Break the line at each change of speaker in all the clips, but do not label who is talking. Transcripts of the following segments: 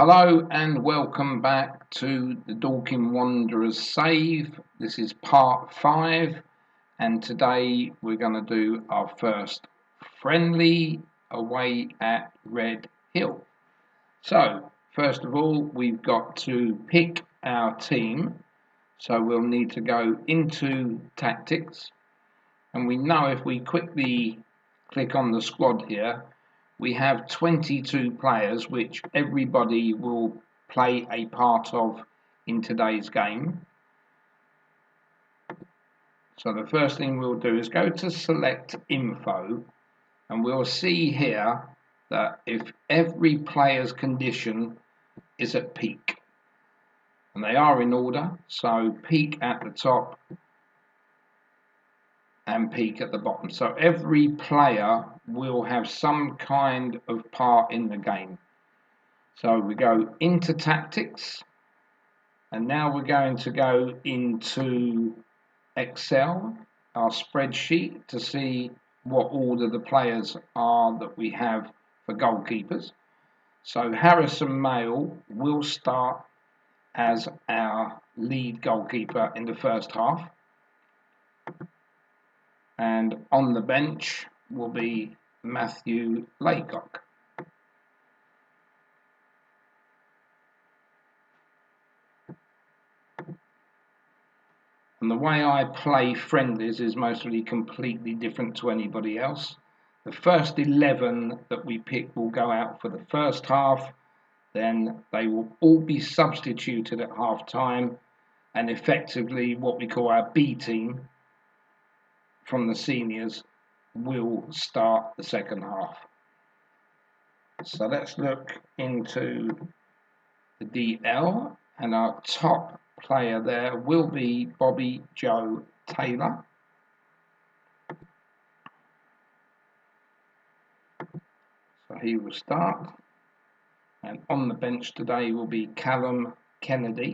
Hello and welcome back to the Dorking Wanderers save. This is part 5 and today we're going to do our first friendly away at Red Hill. So first of all we've got to pick our team, so we'll need to go into tactics, and we know if we quickly click on the squad here we have 22 players which everybody will play a part of in today's game. So the first thing we'll do is go to select info, and we'll see here that if every player's condition is at peak, and they are in order, so peak at the top and peak at the bottom. So every player will have some kind of part in the game. So we go into tactics, and now we're going to go into Excel, our spreadsheet, to see what order the players are that we have for goalkeepers. So Harrison Mayle will start as our lead goalkeeper in the first half, and on the bench will be Matthew Laycock. And the way I play friendlies is mostly completely different to anybody else. The first 11 that we pick will go out for the first half, then they will all be substituted at half time, and effectively what we call our B team from the seniors will start the second half. So let's look into the DL, and our top player there will be Bobby Joe Taylor. So he will start, and on the bench today will be Callum Kennedy.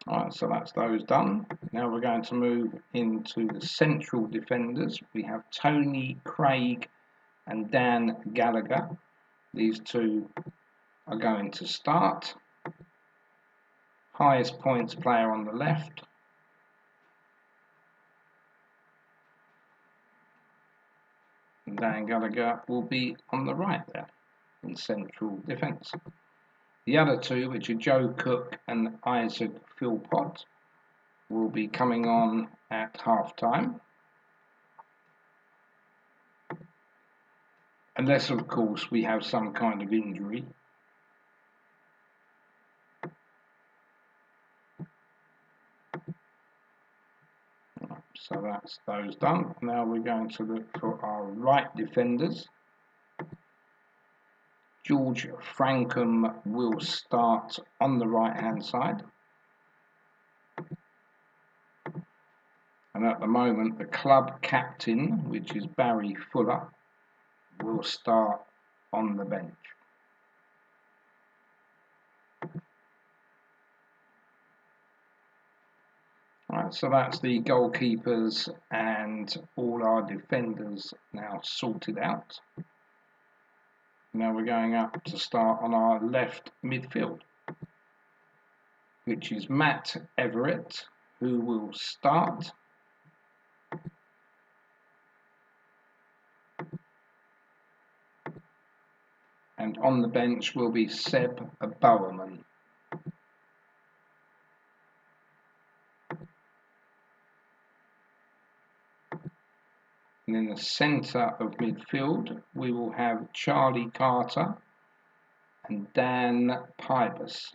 Alright, so that's those done. Now we're going to move into the central defenders. We have Tony Craig and Dan Gallagher. These two are going to start. Highest points player on the left. And Dan Gallagher will be on the right there in central defence. The other two, which are Joe Cook and Isaac Philpott, will be coming on at half time. Unless, of course, we have some kind of injury. So that's those done. Now we're going to look for our right defenders. George Frankham will start on the right hand side. And at the moment the club captain, which is Barry Fuller, will start on the bench. Right, so that's the goalkeepers and all our defenders now sorted out. Now we're going up to start on our left midfield, which is Matt Everett, who will start. And on the bench will be Seb Bowerman. And in the centre of midfield, we will have Charlie Carter and Dan Pybus.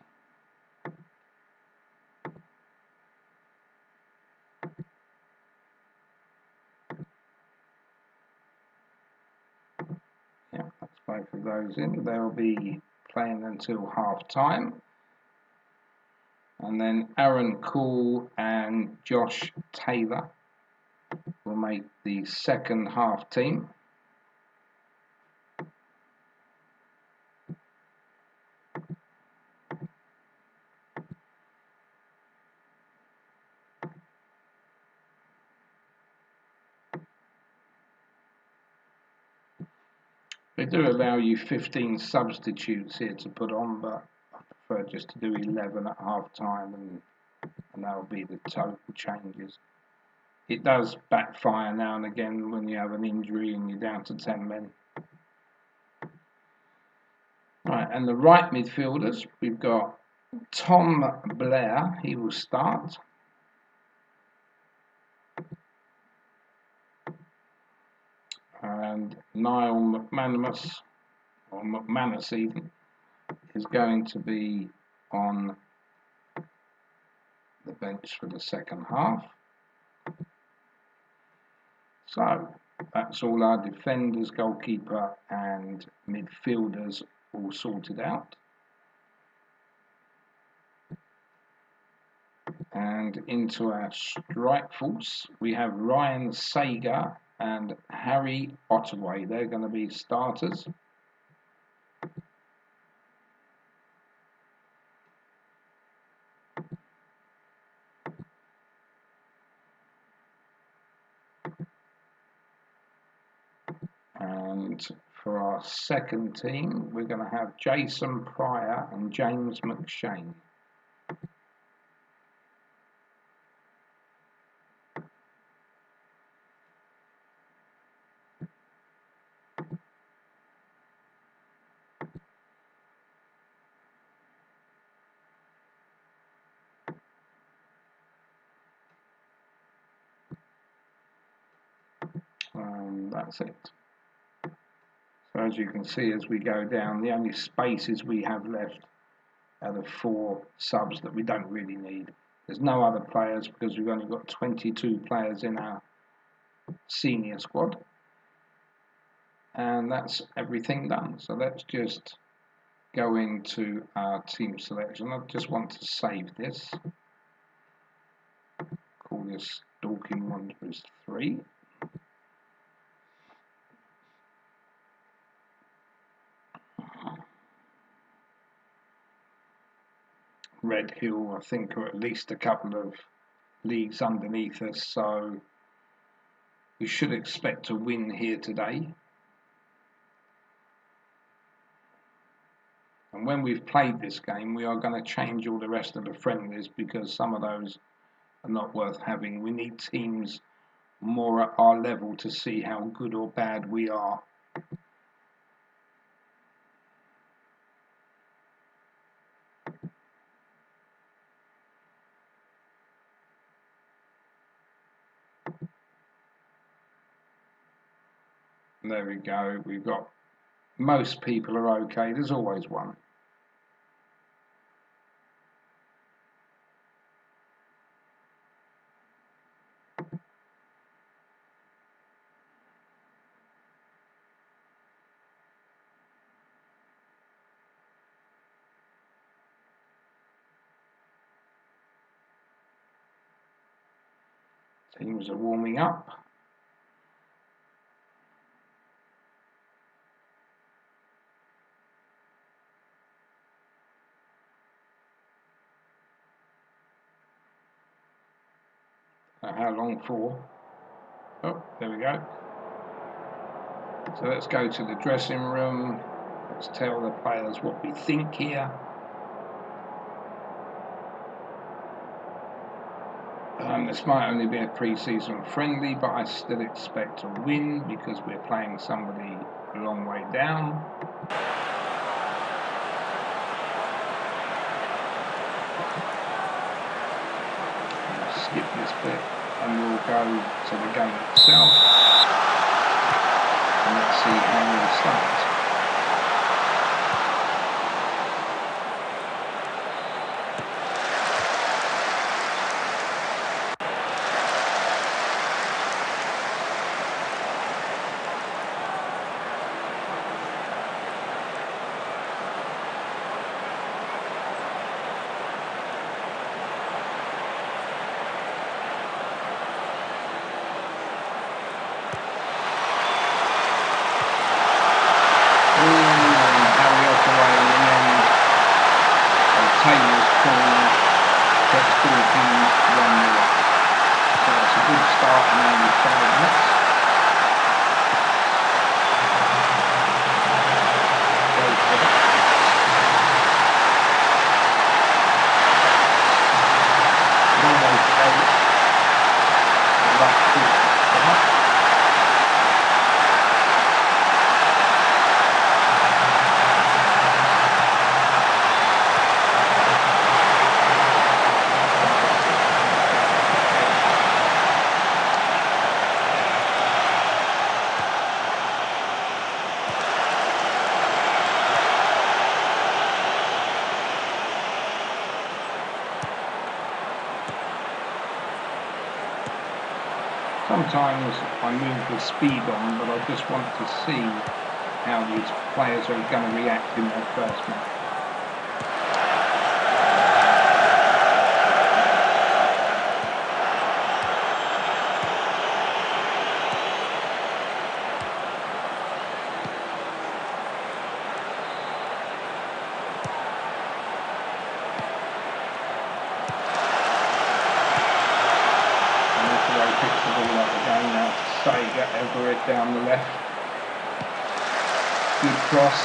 Yeah, that's both of those in. They'll be playing until half time. And then Aaron Cool and Josh Taylor will make the second half team. They do allow you 15 substitutes here to put on, but I prefer just to do 11 at half time, and that'll be the total changes. It does backfire now and again when you have an injury and you're down to 10 men. Right, and the right midfielders, we've got Tom Blair, he will start. And Niall McManus, or McManus even, is going to be on the bench for the second half. So that's all our defenders, goalkeeper and midfielders all sorted out. And into our strike force, we have Ryan Sager and Harry Ottaway. They're going to be starters. And for our second team, we're going to have Jason Pryor and James McShane. And that's it. So as you can see, as we go down, the only spaces we have left are the 4 subs that we don't really need. There's no other players because we've only got 22 players in our senior squad. And that's everything done. So let's just go into our team selection. I just want to save this. Call this Dorking Wanderers 3. Red Hill, I think, are at least a couple of leagues underneath us, so we should expect a win here today. And when we've played this game, we are going to change all the rest of the friendlies because some of those are not worth having. We need teams more at our level to see how good or bad we are. There we go. We've got most people are okay. There's always one. Teams are warming up. How long for? Oh, there we go. So let's go to the dressing room. Let's tell the players what we think here. This might only be a pre-season friendly, but I still expect to win because we're playing somebody a long way down. We'll skip this bit and we'll go to the game itself. And let's see how we start. Sometimes I move the speed on, but I just want to see how these players are going to react in their first match. Picks the ball up again now to Sager, Everett down the left. Good cross.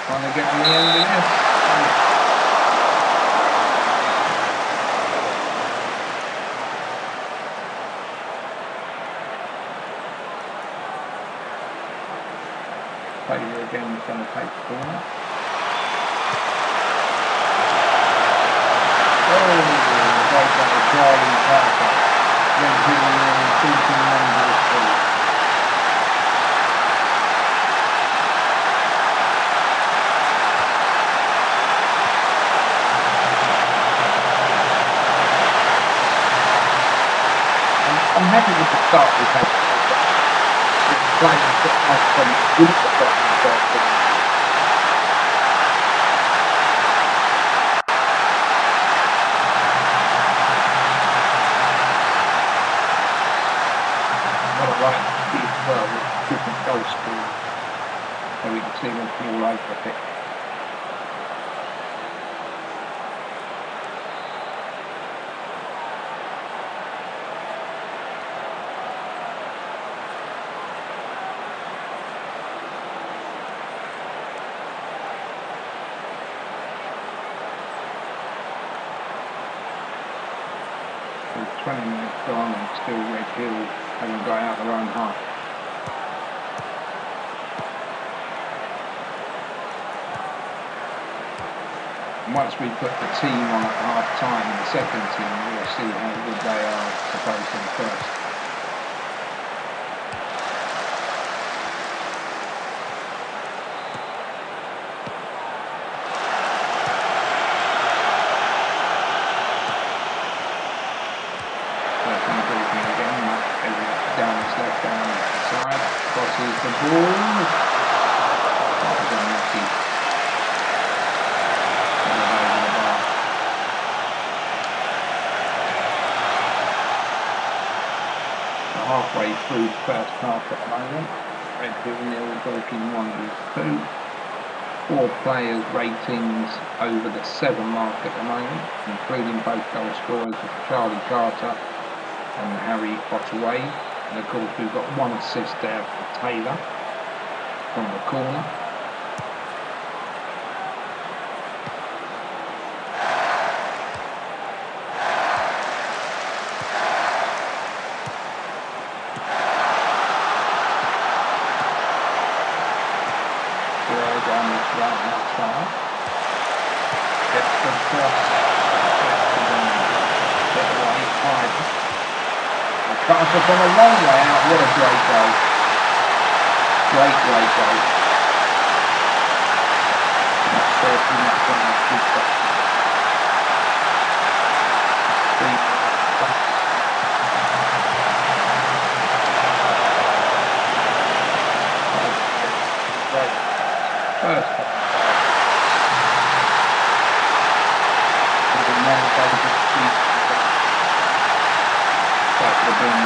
Trying to get on the end of this. Taylor again is going to take the corner. Oh, great by Charlie Carter. Went in and thinking numbers too. I'm happy with the start we've had. It's playing from good at the start. Well, with different goal scorers, so we can see them from all over the pitch. So 20 minutes gone and still Red Hill haven't got out their own half. Once we put the team on at half time, the second team, we'll see how good they are opposed to the first. Dorking again, down his left down the side, crosses the ball. That was unlucky. Halfway through the first half at the moment. Red Hill 0, Dorking Wanderers 2. 4 players' ratings over the 7 mark at the moment, including both goal scorers of Charlie Carter and Harry Ottaway. And of course we've got 1 assist there from Taylor from the corner. Down this right hand side, gets the cross, get away, hide. Carter from a long way out, what a great goal. Great goal. Not sure if that's going to keep that. First that would have been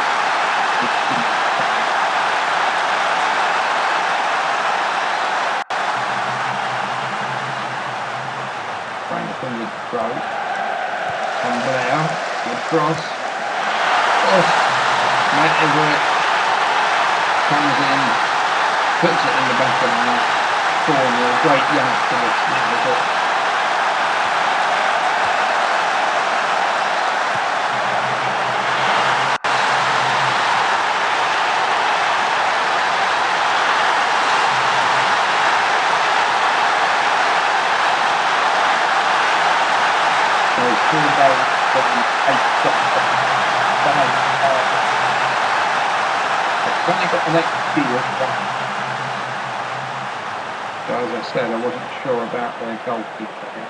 Franklin with the throw. From Blair, good cross. Matt Everett comes in, puts it in the back of the net. 4-0, great yard for this Matt Everett. only got the next field, so as I said, I wasn't sure about their goalkeeper here.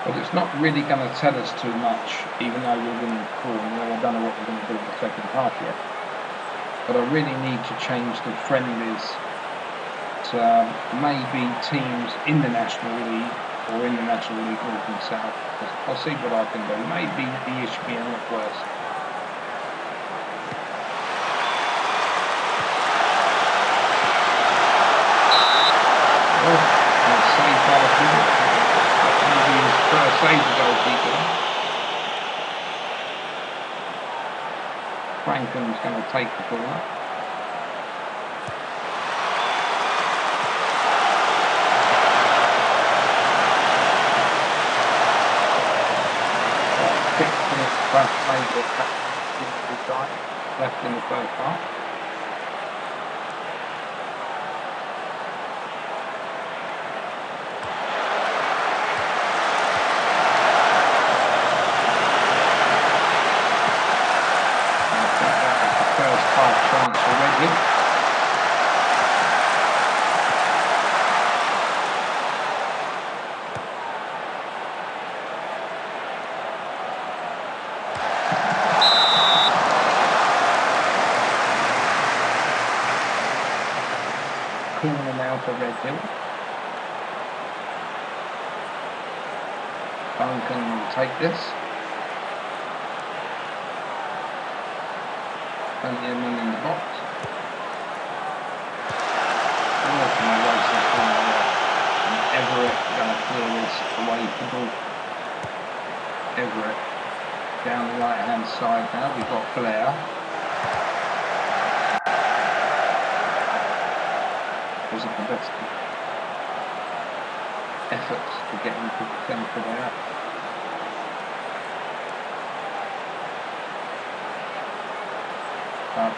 But it's not really going to tell us too much, even though we're winning 4-0. I don't know what we're going to do in the second half yet. But I really need to change the friendlies to maybe teams in the National League or in the National League North and South. I'll see what I can do. Maybe the Ishmael at worst. Save by the field. Maybe his first save the goalkeeper. Franklin's going to take the corner. Left in the first half. First half chance for Redhill. Corner now for Redhill. Dorking will take this. Plenty of men in the box. And Everett going to clear this away for Dorking. Everett down the right hand side now. We've got Blair. Wasn't the best efforts to get into the centre there.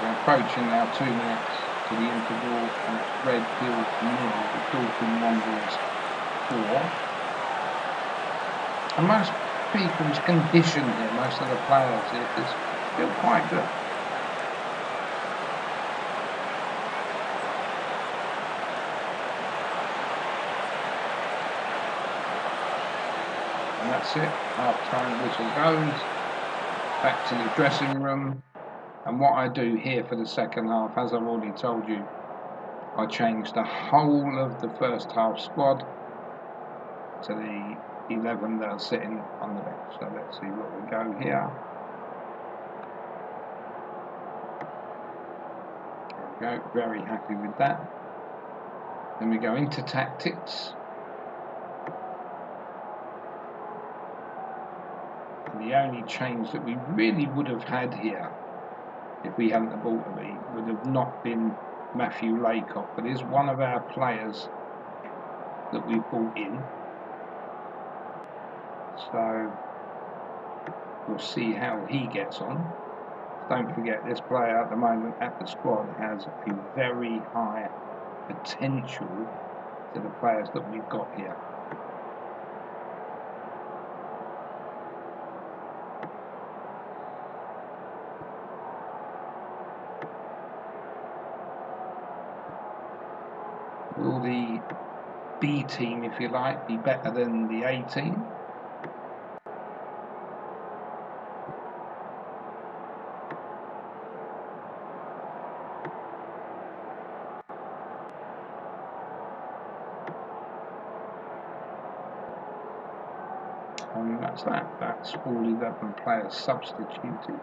We're approaching now 2 minutes to the interval, and it's Redhill 0, Dorking Wanderers 4. And most people's condition here, most of the players, is still quite good. And that's it, half-time whistle goes, back to the dressing room. And what I do here for the second half, as I've already told you, I change the whole of the first half squad to the 11 that are sitting on the bench. So let's see what we go here. There we go, very happy with that. Then we go into tactics. And the only change that we really would have had here, if we hadn't bought him, would have not been Matthew Laycock, but is one of our players that we bought in. So we'll see how he gets on. Don't forget, this player at the moment at the squad has a very high potential to the players that we've got here. Will the B team, if you like, be better than the A team? And that's that. That's all 11 players substituted.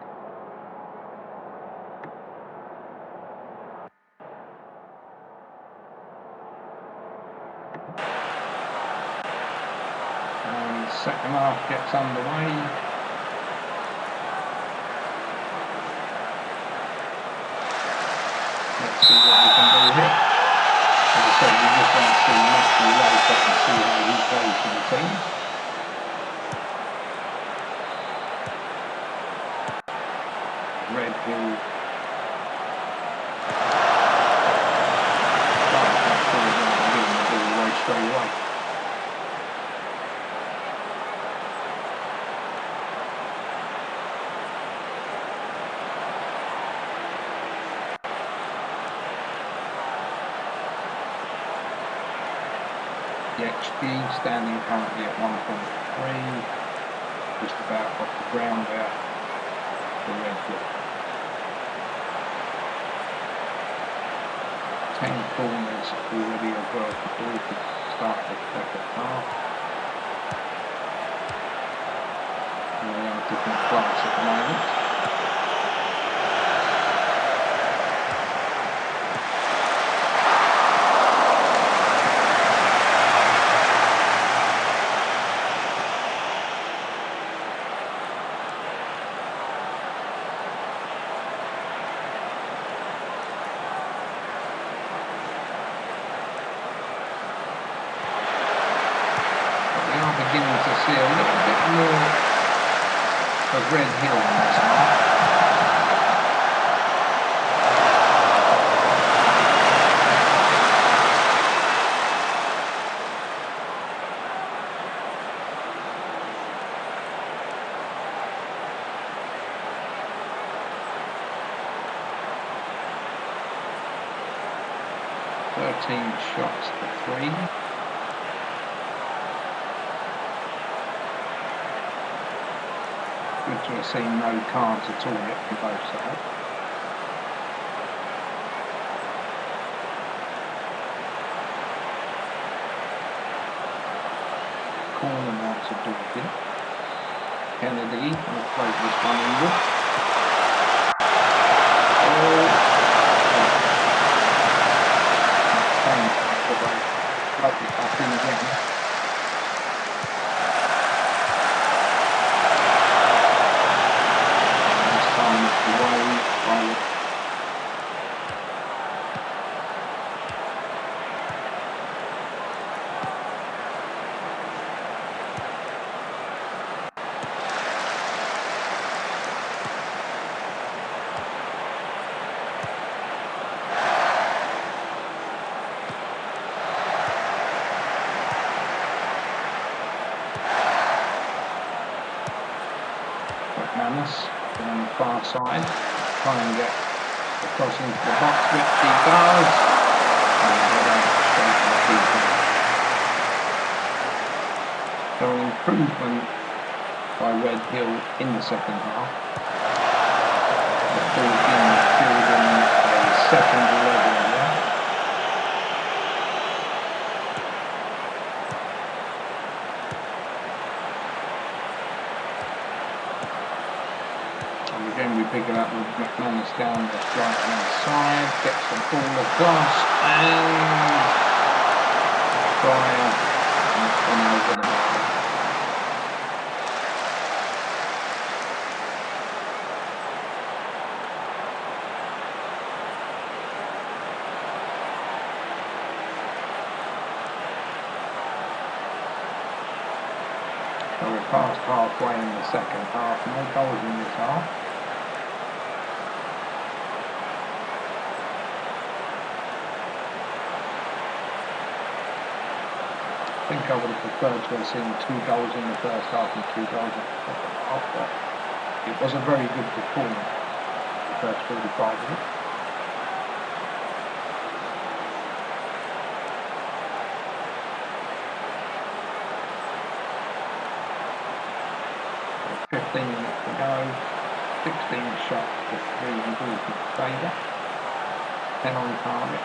Second half gets underway. Let's see what we can do here. As I said, we just want to see Matthew Laycock and see how he plays for the team. Redhill The XG standing currently at 1.3, just about off the ground there for Red Hill. 10 corners already as well for Dorking to start the second half. And we are a different class at the moment. Beginning to see a little bit more of Red Hill in this half. Shots to 3. Good to have seen no cards at all yet from both sides. Corner now to Dorking. Kennedy going to float this one inward. Float it back in again. Down the far side, try and get across into the box, which he does, and straight to the keeper. So an improvement by Red Hill in the second half. Dorking building a second level here. Again, we pick it up with McManus down the right hand side, gets the ball across, and Fryer gone over the bar. So we're past halfway in the second half, no goals in this half. I think I would have preferred to have seen 2 goals in the first half and 2 goals in the second half, but it was a very good performance, the first 45 minutes. So 15 minutes to go, 16 shots to 3 in Dorking's favour, 10 on target.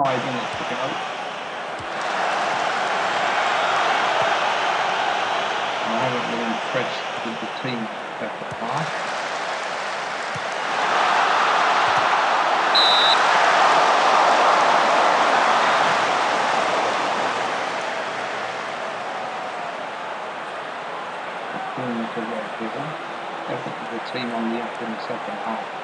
5 minutes to go. I haven't been impressed with the team at the half. Performance of Red Hill, definitely the team on the up in the second half.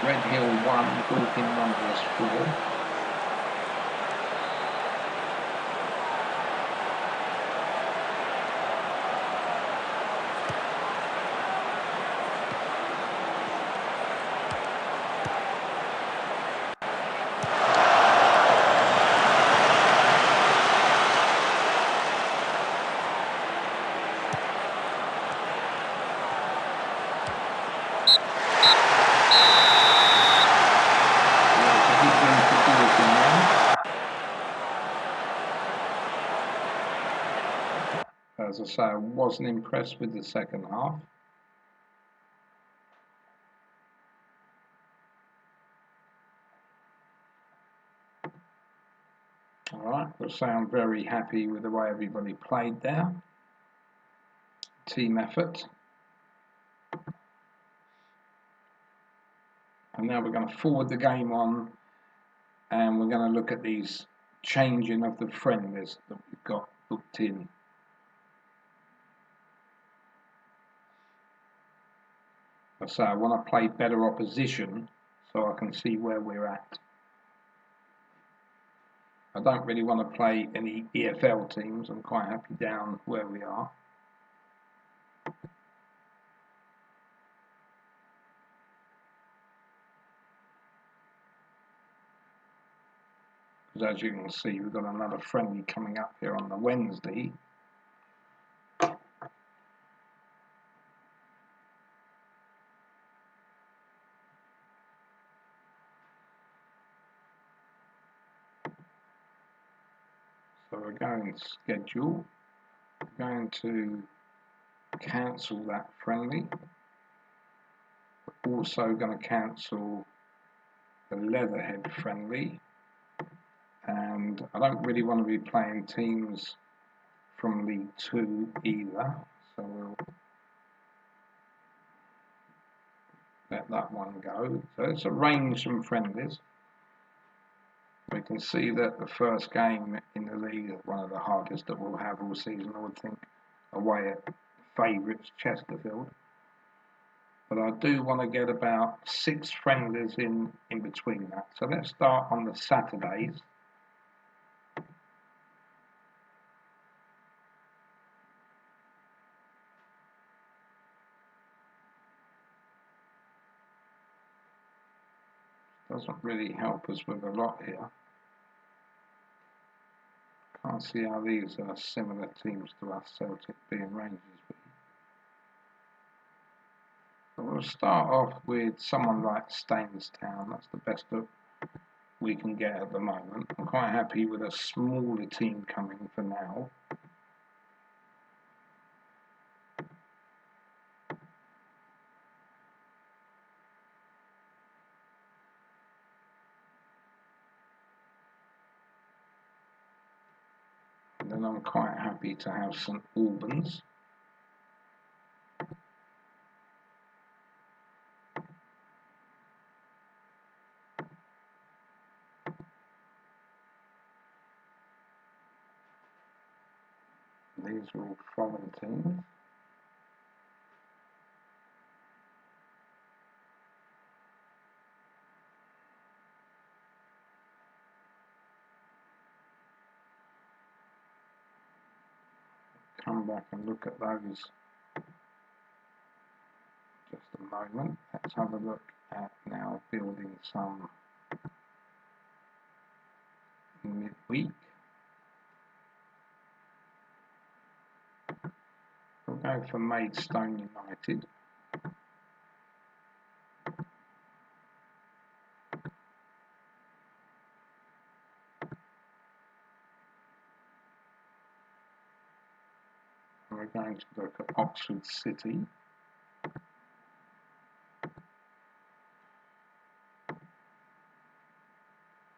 Red Hill 1, Dorking Wanderers 4. As I say, I wasn't impressed with the second half. Alright, I'll say I'm very happy with the way everybody played there. Team effort. And now we're going to forward the game on and we're going to look at these changing of the friendlies that we've got booked in. So I want to play better opposition so I can see where we're at. I don't really want to play any EFL teams. I'm quite happy down where we are. Because as you can see, we've got another friendly coming up here on the Wednesday. So we're going to schedule, we're going to cancel that friendly. We're also going to cancel the Leatherhead friendly. And I don't really want to be playing teams from League 2 either. So we'll let that one go. So let's arrange some friendlies. We can see that the first game in the league is one of the hardest that we'll have all season, I would think, away at favourites Chesterfield. But I do want to get about 6 friendlies in between that. So let's start on the Saturdays. Doesn't really help us with a lot here. Can't see how these are similar teams to us, Celtic being Rangers. But we'll start off with someone like Stainstown. That's the best that we can get at the moment. I'm quite happy with a smaller team coming for now. And then I'm quite happy to have St Albans. These are all foreign teams. Come back and look at those just a moment. Let's have a look at now building some midweek. We'll go go for Maidstone United. And we're going to look at Oxford City. See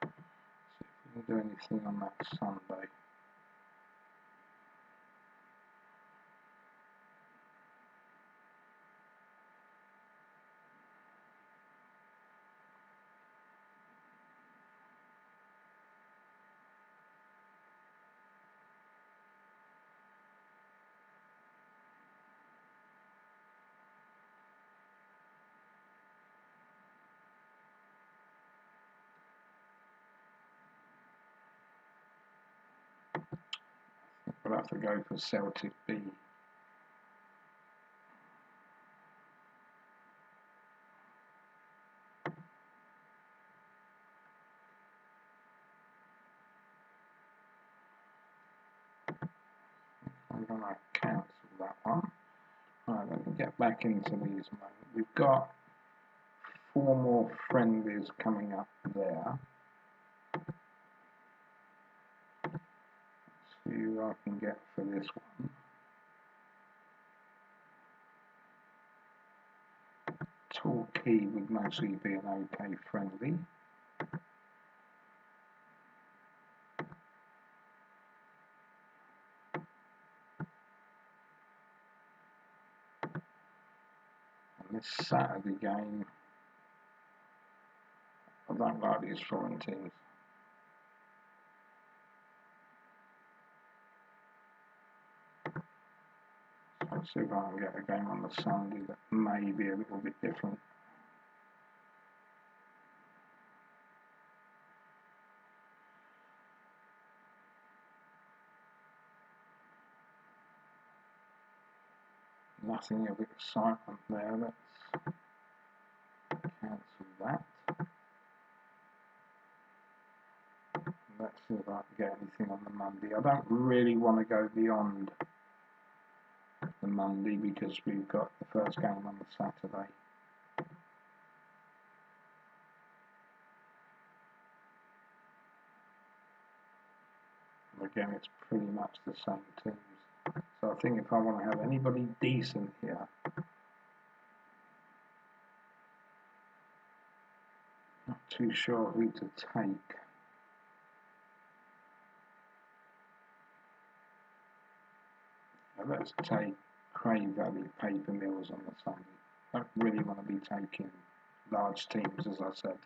if we can do anything on that Sunday. We'll have to go for Celtic B. I'm going to cancel that one. Right, let me get back into these. We've got 4 more friendlies coming up there. See who I can get for this one. Torquay would mostly be an okay friendly. And this Saturday game, I don't like these foreign teams. So let's see if I can get a game on the Sunday that may be a little bit different. Nothing of excitement there. Let's cancel that. Let's see if I can get anything on the Monday. I don't really want to go beyond the Monday because we've got the first game on the Saturday. And again, it's pretty much the same teams. So I think if I want to have anybody decent here, not too sure who to take. Now let's take Cray Valley Paper Mills on the Sunday. I don't really want to be taking large teams, as I said.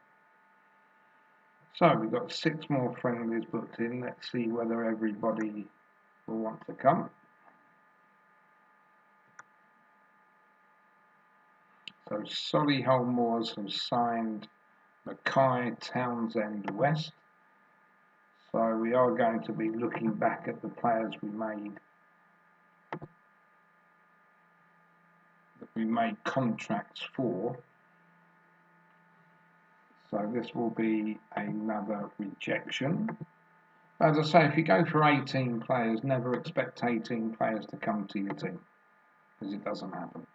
So we've got 6 more friendlies booked in. Let's see whether everybody will want to come. So Solihull Moors have signed Mackay Townsend West. So we are going to be looking back at the players we made contracts for. So this will be another rejection. As I say, if you go for 18 players, never expect 18 players to come to your team, because it doesn't happen.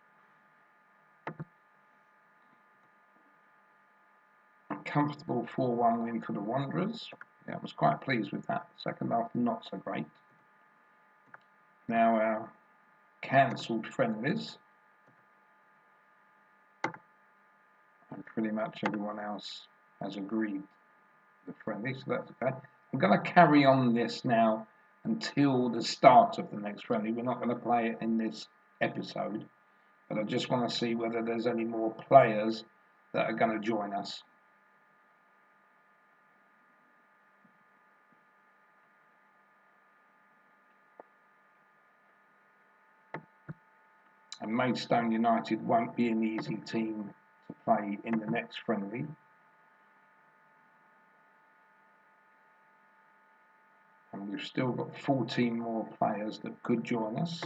A comfortable 4-1 win for the Wanderers. Yeah, I was quite pleased with that. Second half, not so great. Now our cancelled friendlies. And pretty much everyone else has agreed the friendly, so that's okay. I'm going to carry on this now until the start of the next friendly. We're not going to play it in this episode, but I just want to see whether there's any more players that are going to join us. And Maidstone United won't be an easy team to play in the next friendly. And we've still got 14 more players that could join us.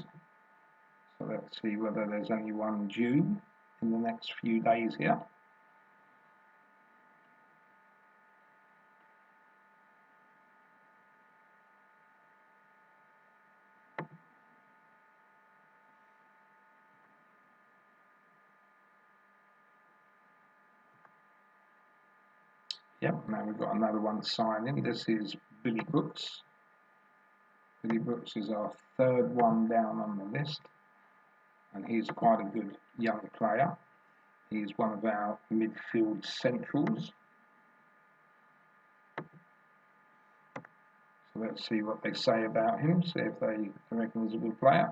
So let's see whether there's anyone due in the next few days here. Yep, now we've got another one signing. This is Billy Brooks. Billy Brooks is our third one down on the list, and he's quite a good young player. He's one of our midfield centrals. So let's see what they say about him, see if they reckon he's a good player.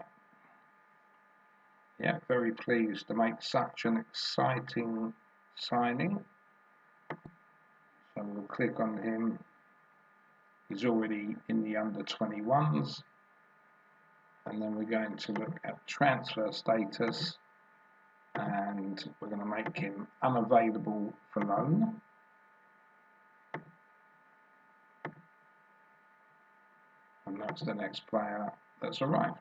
Yeah, very pleased to make such an exciting signing. So we'll click on him. He's already in the under 21s. And then we're going to look at transfer status, and we're going to make him unavailable for loan. And that's the next player that's arrived.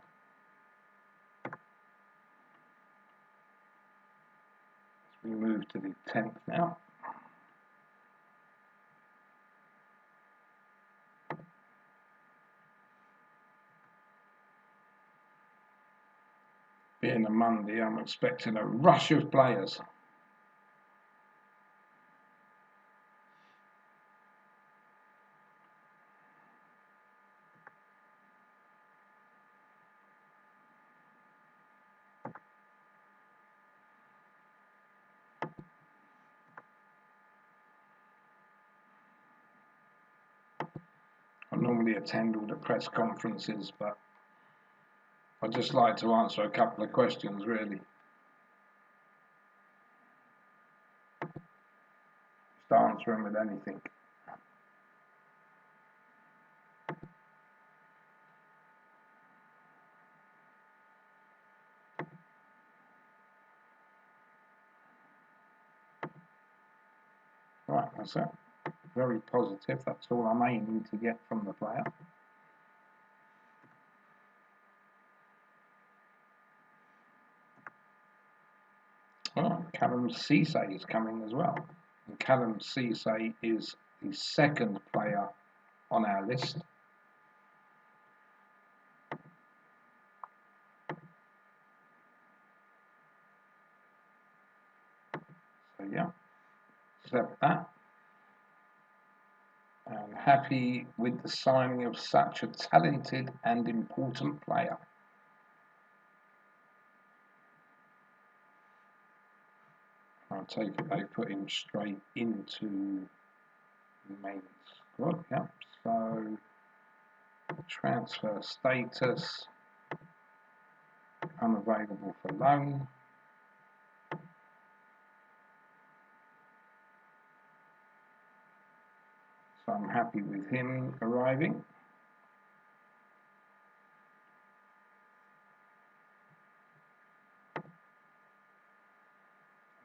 We move to the 10th now. Being a Monday, I'm expecting a rush of players. I normally attend all the press conferences, but I'd just like to answer a couple of questions, really. Just answer them with anything. Right, that's it. Very positive. That's all I'm aiming to get from the player. Oh, Callum Cisse is coming as well. And Callum Cisse is the second player on our list. So yeah, accept that. And happy with the signing of such a talented and important player. I'll take it they put him straight into the main squad. Yep. So transfer status, unavailable for loan. So I'm happy with him arriving.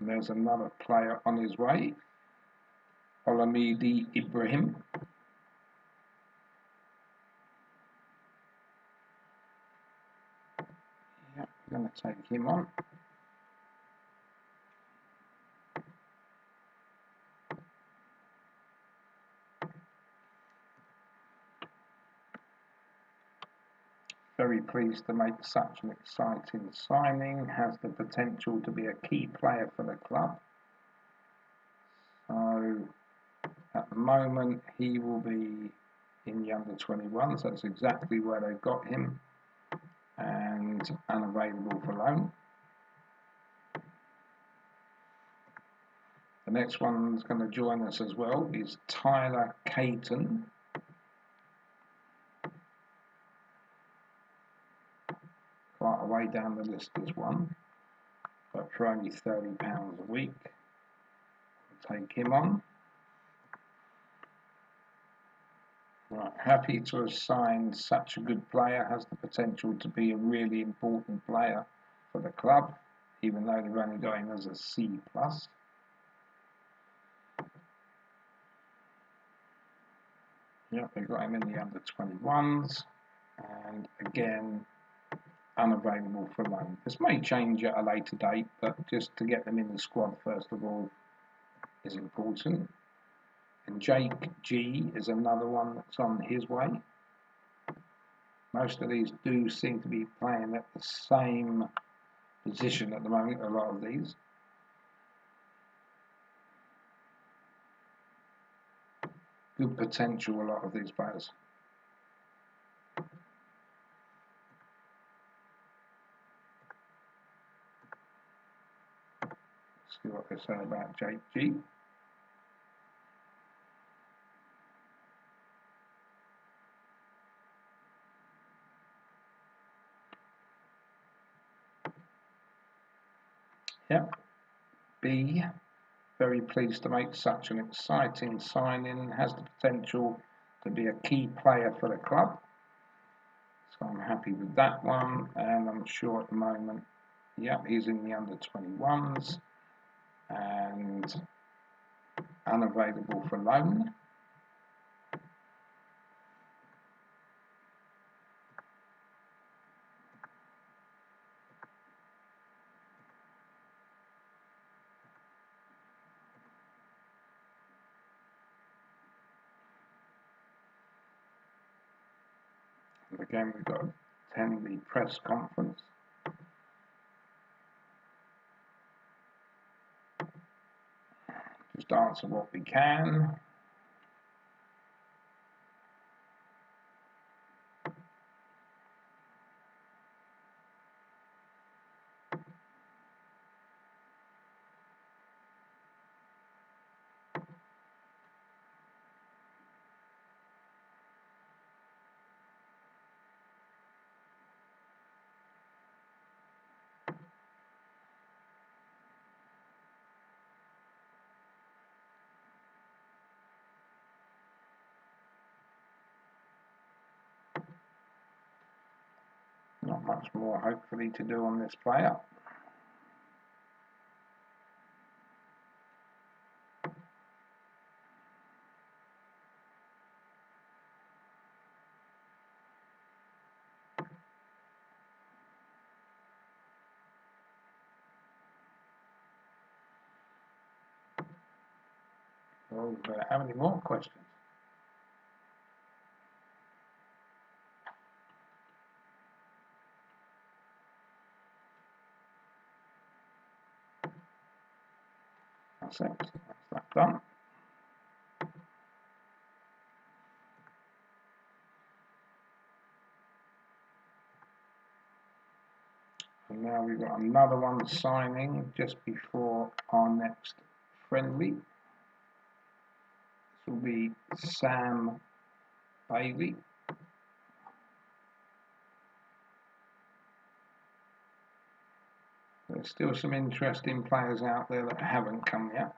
And there's another player on his way, Olamide Ibrahim. Yep, I'm going to take him on. Very pleased to make such an exciting signing. Has the potential to be a key player for the club. So at the moment he will be in the under 21s. That's exactly where they've got him, and unavailable for loan. The next one that's going to join us as well is Tyler Caton. Quite a way down the list is one, but for only £30 a week. We'll take him on. Right, happy to have signed such a good player. Has the potential to be a really important player for the club, even though they're only going as a C+. Yep, they got him in the under 21s, and again unavailable for loan. This may change at a later date, but just to get them in the squad first of all is important. And Jake G is another one that's on his way. Most of these do seem to be playing at the same position at the moment, a lot of these. Good potential, a lot of these players. Let's see what they say about JG. Yep. B. Very pleased to make such an exciting signing. Has the potential to be a key player for the club. So I'm happy with that one. And I'm sure at the moment, yep, he's in the under 21s and unavailable for loan. And again, we've got to attend the press conference. Just answer what we can. Not much more, hopefully, to do on this player. Oh, have any more questions? That's it. That's that done. And now we've got another one signing just before our next friendly. This will be Sam Bailey. There's still some interesting players out there that haven't come yet.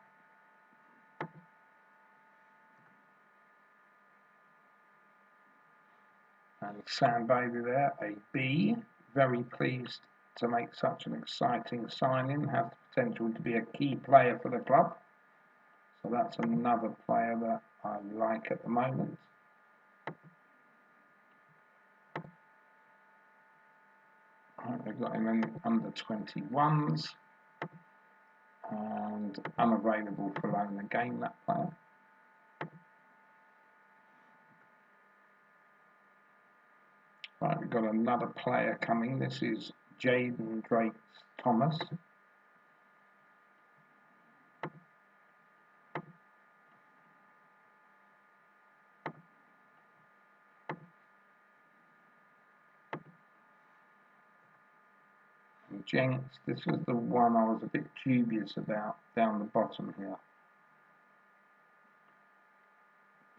And Sam Bailey there, a B. Very pleased to make such an exciting signing. Has the potential to be a key player for the club. So that's another player that I like at the moment. Right, they've got him in under 21s and unavailable for loan again, that player. Right, we've got another player coming. This is Jaden Drake Thomas. And Jenks, this was the one I was a bit dubious about down the bottom here.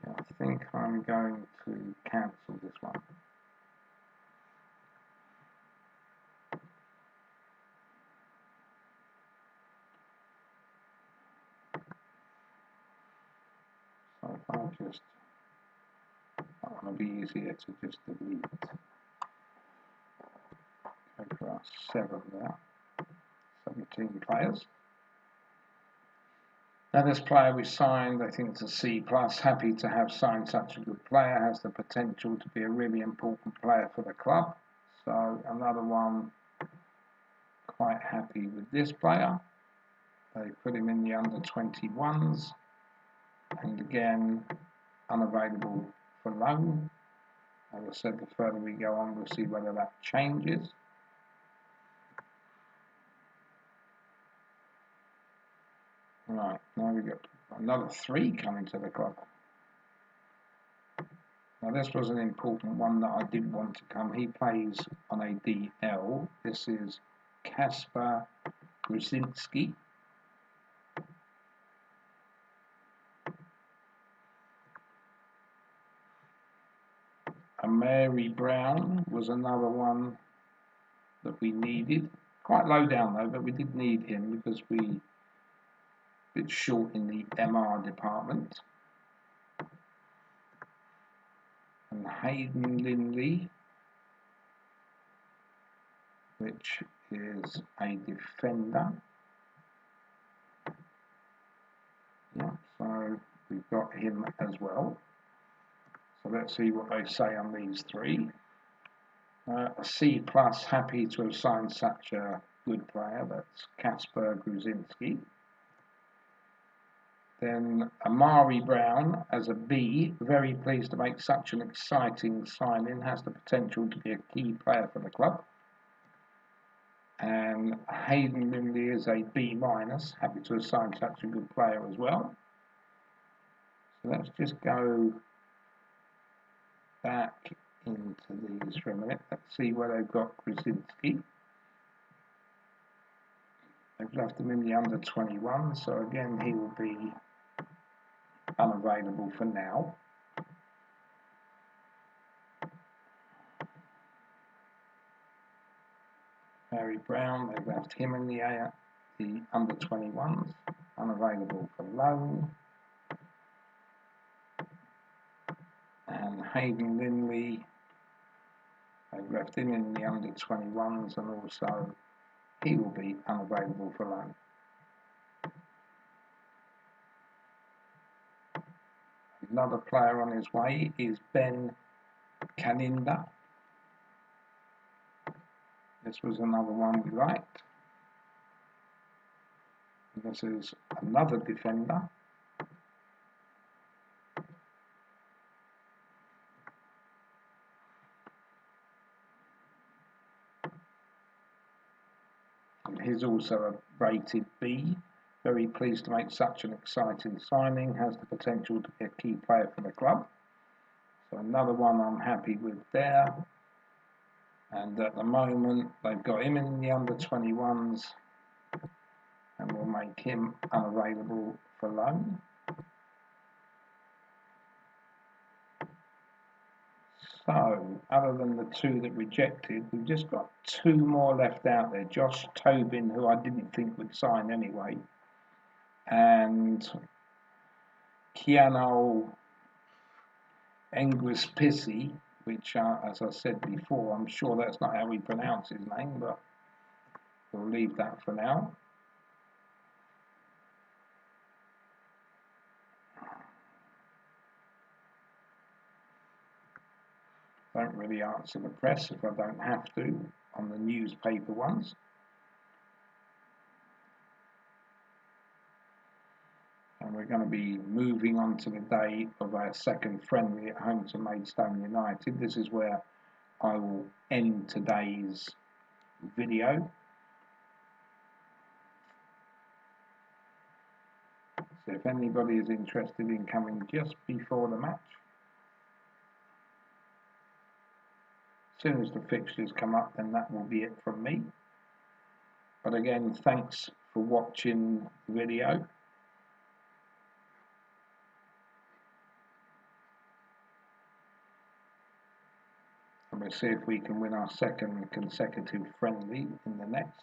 Yeah, I think I'm going to cancel this one. So if I just, that one will be easier to just delete. Go for our 7 there. 17 players. Now this player we signed, I think it's a C+. Happy to have signed such a good player. Has the potential to be a really important player for the club. So another one, quite happy with this player. They put him in the under 21s. And again, unavailable for loan. As I said, the further we go on, we'll see whether that changes. Right, now we've got another 3 coming to the club. Now this was an important one that I did want to come. He plays on a DL. This is Kasper Grusinski. And Mary Brown was another one that we needed. Quite low down though, but we did need him because we a bit short in the MR department. And Hayden Lindley, which is a defender. Yeah, so we've got him as well. So let's see what they say on these three. A C+, happy to have signed such a good player. That's Kasper Grusinski. Then Amari Brown as a B, very pleased to make such an exciting signing, has the potential to be a key player for the club. And Hayden Lindley is a B-, happy to have signed such a good player as well. So let's just go back into these for a minute. Let's see where they've got Grusinski. They've left him in the under 21, so again he will be unavailable for now. Mary Brown, they've left him in the under 21s, unavailable for loan. And Hayden Lindley, they've left him in the under 21s, and also he will be unavailable for loan. Another player on his way is Ben Kaninda. This was another one we liked. And this is another defender. And he's also a rated B. Very pleased to make such an exciting signing. Has the potential to be a key player for the club. So another one I'm happy with there. And at the moment, they've got him in the under 21s. And we'll make him unavailable for loan. So, other than the two that rejected, we've just got two more left out there. Josh Tobin, who I didn't think would sign anyway, and Keanu Engwispisi, which, as I said before, I'm sure that's not how we pronounce his name, but we'll leave that for now. Don't really answer the press if I don't have to on the newspaper ones. And we're going to be moving on to the day of our second friendly at home to Maidstone United. This is where I will end today's video. So if anybody is interested in coming just before the match, as soon as the fixtures come up, then that will be it from me. But again, thanks for watching the video. And we'll see if we can win our second consecutive friendly in the next.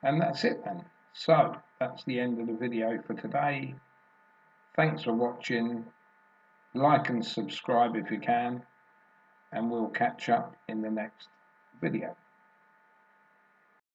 And that's it then. So that's the end of the video for today. Thanks for watching. Like and subscribe if you can, and we'll catch up in the next video.